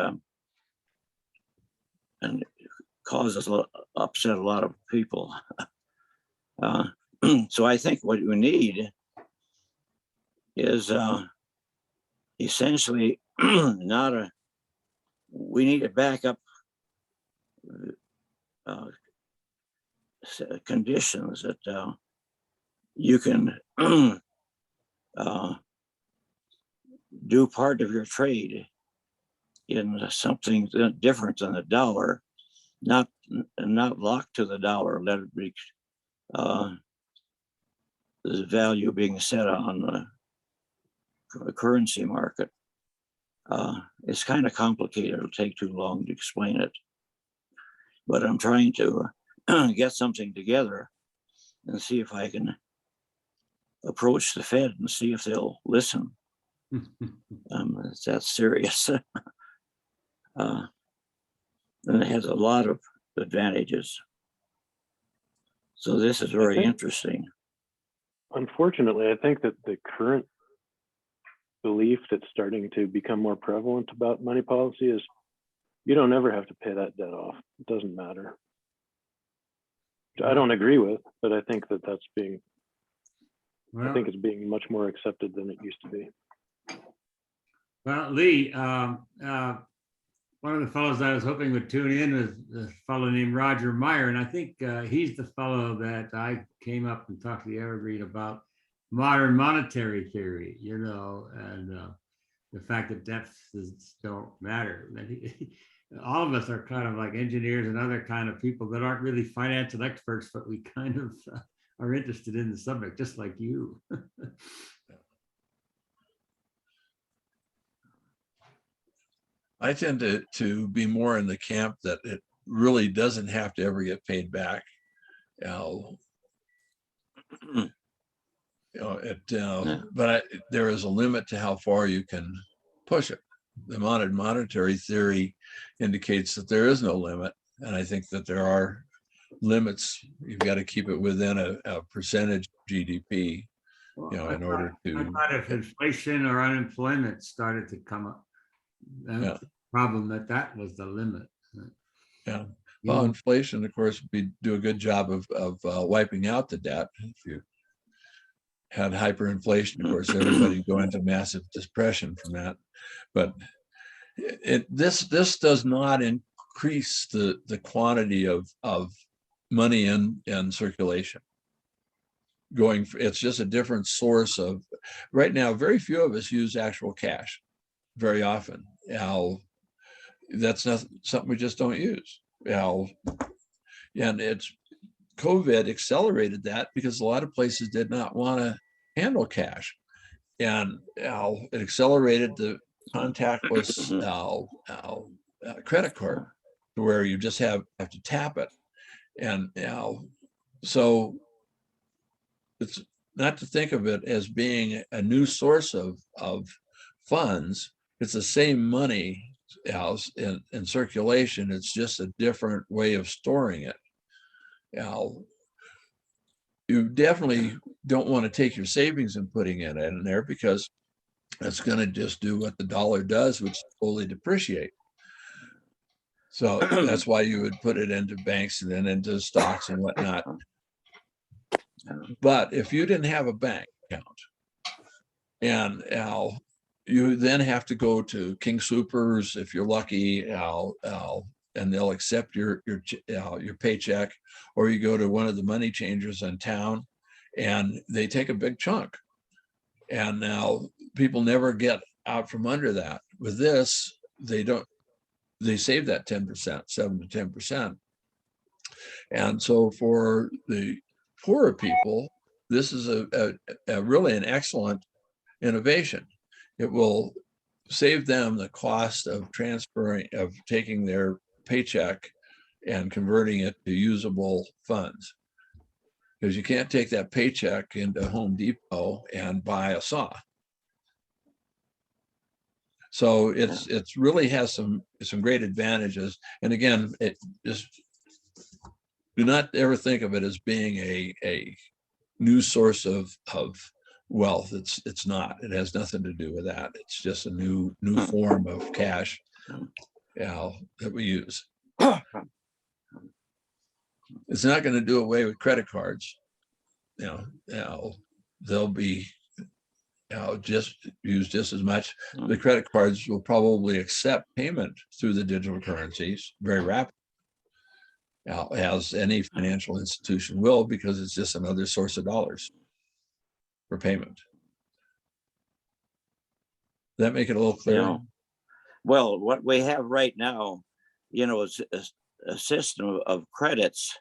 causes upset a lot of people. So I think what we need is essentially we need to back up conditions that you can do part of your trade in something different than the dollar, not locked to the dollar. Let it be the value being set on the currency market. It's kind of complicated. It'll take too long to explain it, but I'm trying to get something together and see if I can approach the Fed and see if they'll listen. It's that serious. And it has a lot of advantages. So this is very interesting. Unfortunately, I think that the current belief that's starting to become more prevalent about money policy is you don't ever have to pay that debt off. It doesn't matter. I don't agree with, but I think that that's being, I think it's being much more accepted than it used to be. Well, Lee, one of the fellows I was hoping would tune in was a fellow named Roger Meyer, and I think he's the fellow that I came up and talked to the Evergreen about modern monetary theory, and the fact that deficits don't matter. All of us are kind of like engineers and other kind of people that aren't really financial experts, but we kind of are interested in the subject, just like you. I tend to be more in the camp that it really doesn't have to ever get paid back. But there is a limit to how far you can push it. The modern monetary theory indicates that there is no limit, and I think that there are limits. You've got to keep it within a percentage GDP, in order to. I thought if inflation or unemployment started to come up, that's the problem, that was the limit. Yeah. Well, inflation, of course, we do a good job of wiping out the debt. If you had hyperinflation, of course, everybody go into massive depression from that. But this does not increase the quantity of money in circulation. It's just a different source of. Right now, very few of us use actual cash very often. That's not something we just don't use. And it's COVID accelerated that because a lot of places did not want to handle cash, and it accelerated the contactless credit card to where you just have to tap it, and so it's not to think of it as being a new source of funds. It's the same money in circulation. It's just a different way of storing it. You definitely don't want to take your savings and putting it in there, because it's going to just do what the dollar does, which is slowly depreciate. So that's why you would put it into banks and then into stocks and whatnot. But if you didn't have a bank account, and you then have to go to King Soopers if you're lucky, and they'll accept your paycheck, or you go to one of the money changers in town, and they take a big chunk. And now people never get out from under that. With this, they don't. They save that 10%, 7 to 10%. And so for the poorer people, this is a really an excellent innovation. It will save them the cost of taking their paycheck and converting it to usable funds. Because you can't take that paycheck into Home Depot and buy a saw. So it's really has some great advantages. And again, it just do not ever think of it as being a new source of wealth. It's not. It has nothing to do with that. It's just a new form of cash that we use. It's not going to do away with credit cards. They'll be just used just as much. The credit cards will probably accept payment through the digital currencies very rapidly, as any financial institution will, because it's just another source of dollars for payment. Does that make it a little clearer? Well, what we have right now, is a system of credits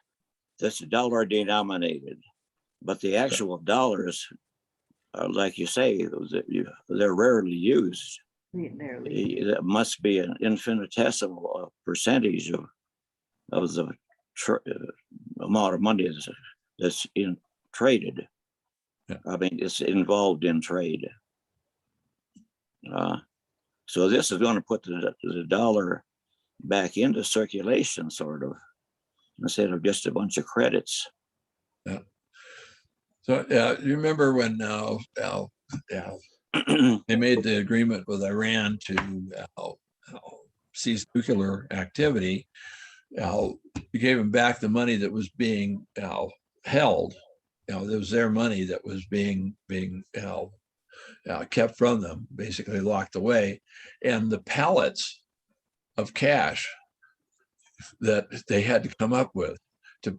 that's dollar denominated, but the actual dollars, like you say, they're rarely used. That must be an infinitesimal percentage of the amount of money that's traded. Yeah. I mean, it's involved in trade. So this is going to put the dollar back into circulation, sort of, instead of just a bunch of credits. Yeah. So you remember when they made the agreement with Iran to cease nuclear activity? You gave them back the money that was being held. It was their money that was being kept from them, basically locked away, and the pallets of cash that they had to come up with to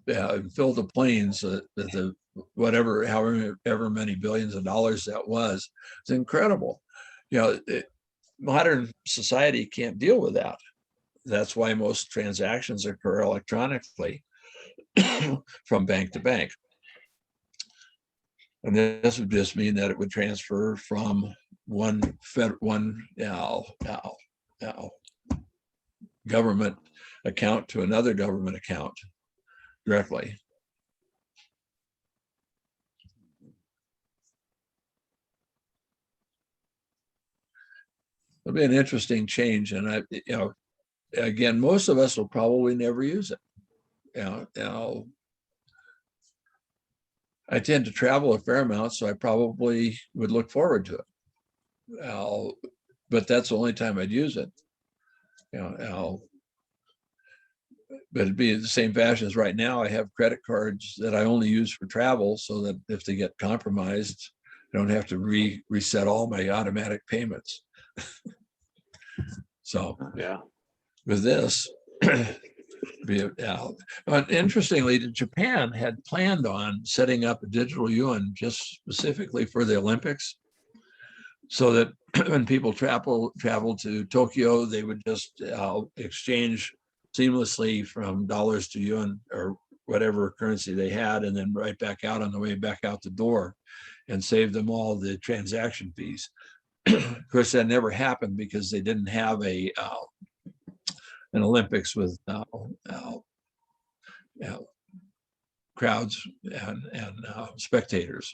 fill the planes, however many billions of dollars that was, it's incredible. Modern society can't deal with that. That's why most transactions occur electronically from bank to bank. And this would just mean that it would transfer from one government account to another government account directly. It'll be an interesting change, and again, most of us will probably never use it. I tend to travel a fair amount, so I probably would look forward to it. But that's the only time I'd use it. But it'd be the same fashion as right now. I have credit cards that I only use for travel, so that if they get compromised, I don't have to reset all my automatic payments. So Yeah. with this, interestingly, Japan had planned on setting up a digital yuan just specifically for the Olympics, so that when people travel to Tokyo, they would just exchange seamlessly from dollars to yuan or whatever currency they had, and then right back out on the way back out the door, and save them all the transaction fees. Of course, that never happened because they didn't have an Olympics with crowds and spectators.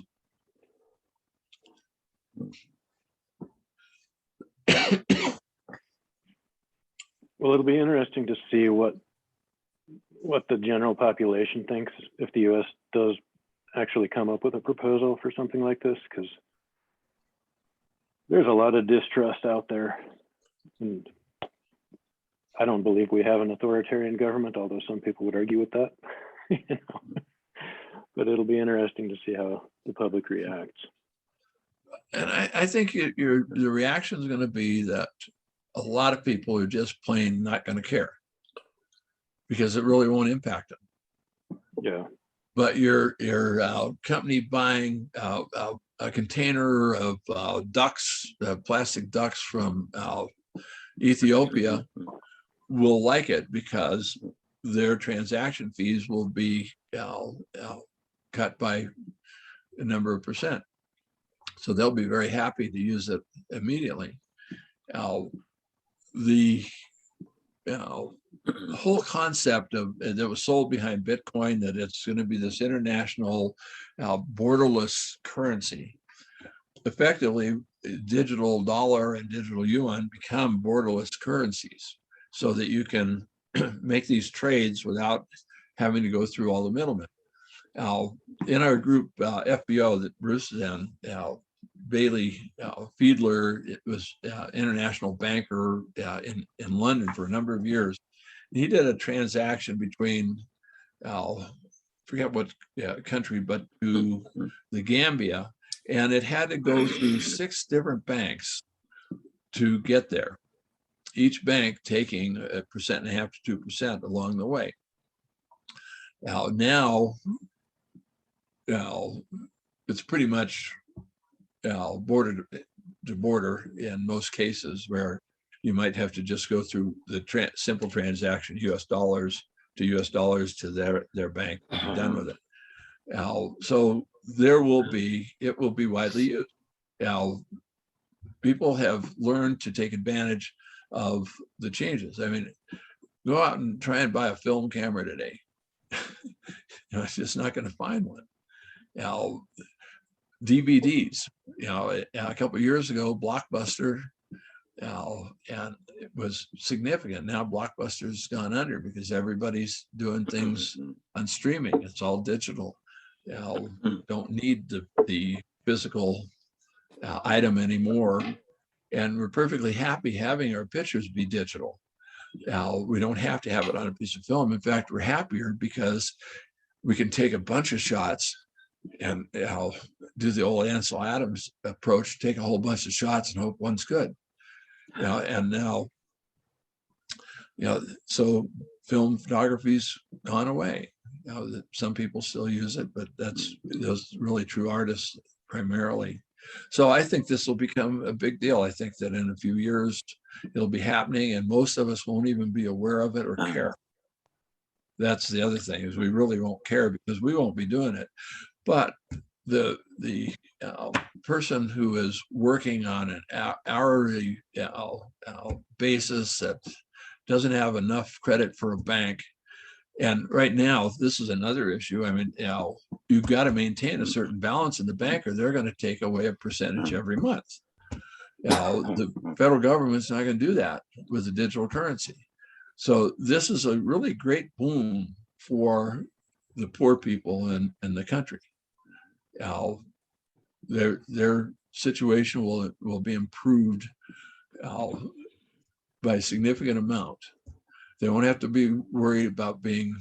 Well, it'll be interesting to see what the general population thinks if the U.S. does actually come up with a proposal for something like this, because there's a lot of distrust out there. And I don't believe we have an authoritarian government, although some people would argue with that. You know? But it'll be interesting to see how the public reacts. And I think the reaction is going to be that a lot of people are just plain not going to care because it really won't impact them. Yeah. But your company buying a container of ducks, plastic ducks from Ethiopia will like it because their transaction fees will be cut by a number of percent. So they'll be very happy to use it immediately. The whole concept of that was sold behind Bitcoin, that it's going to be this international borderless currency. Effectively, digital dollar and digital yuan become borderless currencies so that you can make these trades without having to go through all the middlemen. In our group, FBO that Bruce is in, Bailey Fiedler, it was international banker in London for a number of years. He did a transaction between, forget what country, but to the Gambia, and it had to go through 6 different banks to get there, each bank taking 1.5% to 2% along the way. Now, it's pretty much border to border in most cases, where you might have to just go through the simple transaction, US dollars to their bank, and be done with it. So it will be widely used. People have learned to take advantage of the changes. I mean, go out and try and buy a film camera today. It's just not going to find one. DVDs, a couple of years ago, Blockbuster, and it was significant. Now Blockbuster's gone under because everybody's doing things on streaming. It's all digital. Don't need the physical item anymore. And we're perfectly happy having our pictures be digital. We don't have to have it on a piece of film. In fact, we're happier because we can take a bunch of shots and do the old Ansel Adams approach, take a whole bunch of shots and hope one's good. And now, so film photography's gone away. Some people still use it, but that's those really true artists primarily. So I think this will become a big deal. I think that in a few years it'll be happening, and most of us won't even be aware of it or care. That's the other thing, is we really won't care because we won't be doing it. But the person who is working on an hourly basis that doesn't have enough credit for a bank, and right now this is another issue. I mean, you've got to maintain a certain balance in the bank, or they're going to take away a percentage every month. The federal government's not going to do that with the digital currency. So this is a really great boom for the poor people in the country. Their situation will be improved by a significant amount. They won't have to be worried about being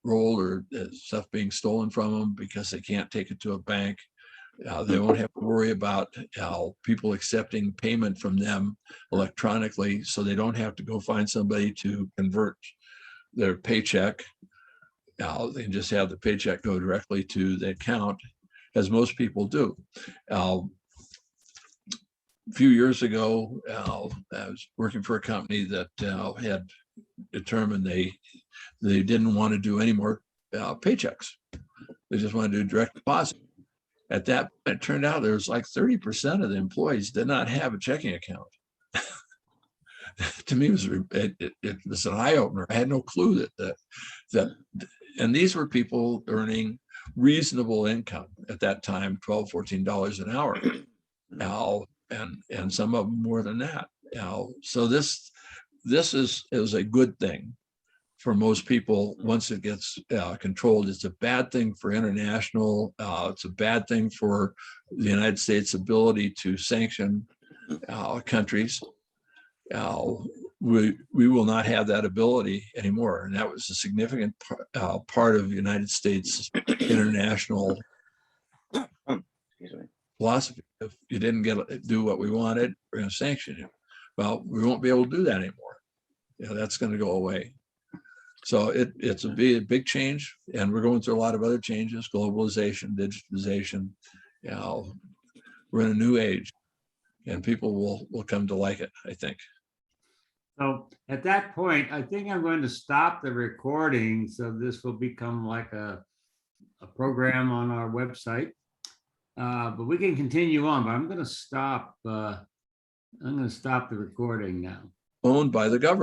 rolled or stuff being stolen from them because they can't take it to a bank. They won't have to worry about people accepting payment from them electronically, so they don't have to go find somebody to convert their paycheck. They can just have the paycheck go directly to the account, as most people do. A few years ago, I was working for a company that had determined they didn't want to do any more paychecks. They just wanted to do direct deposit. At that point, it turned out there was like 30% of the employees did not have a checking account. To me, it was an eye opener. I had no clue that, and these were people earning reasonable income at that time, $12, $14 an hour, and some of them more than that. So this this is a good thing for most people once it gets controlled. It's a bad thing for international. It's a bad thing for the United States' ability to sanction countries. We will not have that ability anymore, and that was a significant part of the United States international philosophy. If you didn't do what we wanted, we're going to sanction you. Well, we won't be able to do that anymore. That's going to go away. So it's a big change, and we're going through a lot of other changes: globalization, digitization. We're in a new age, and people will come to like it, I think. So at that point, I think I'm going to stop the recording. So this will become like a program on our website. But we can continue on, but I'm going to stop. I'm going to stop the recording now. Owned by the government.